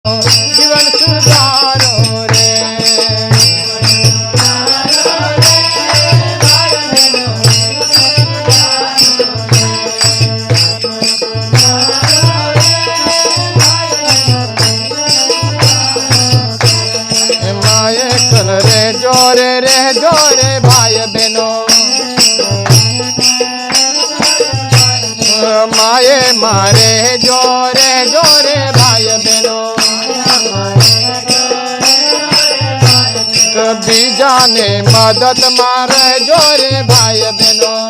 जीवन सुधारो रे। माए कल रे जोरे भाई बहनों, माए मारे जोरे भाई बहनों, कभी जाने मदद मारे जोरे भाई बहनों,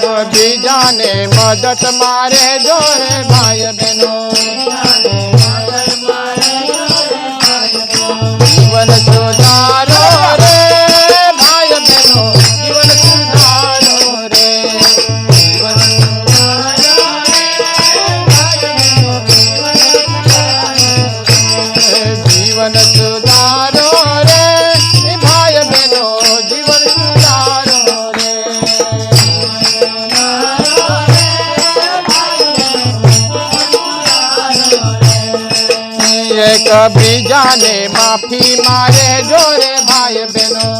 कभी जाने मदद मारे जोरे भाई बहनों। जीवन सुधारो रे भाई बहनों, जीवन सुधारो रे। जीवन सुधारो रे भाई बहनों, जीवन सुधारो रे। ये कभी जाने माफी मारे जोरे भाई बहनों,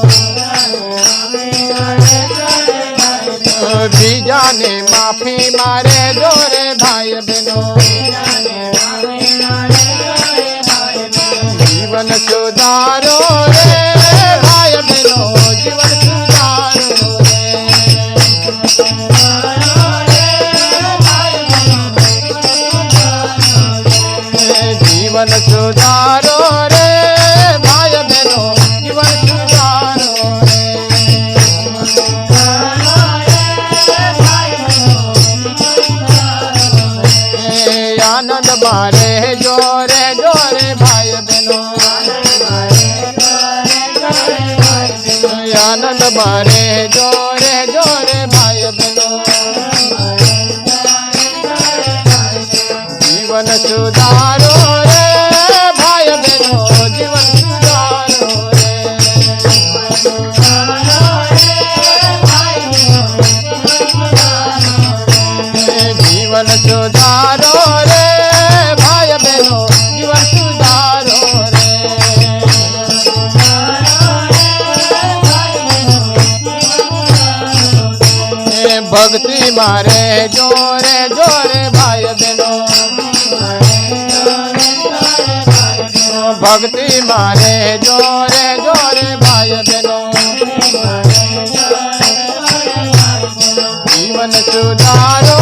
कभी जाने माफी मारे जोरे भाई बहनों। जीवन सुधारो रे भाई बहनों, जीवन सुधारो रे। जीवन सुधारो रे भाई बहनों, जीवन सुधारो रे। आनंद मारे जोरे भाई बहनों, आनंद मारे जोरे भाई बहनों। जीवन सुधारो रे भाई बहनों, जीवन सुधारो रे। जीवन सुधारो रे भाई बहनों, जीवन सुधारो रे। भक्ति मारे जोरे भाई बहनों, भक्ति मारे जोरे भाई बहनों। जीवन सुधारो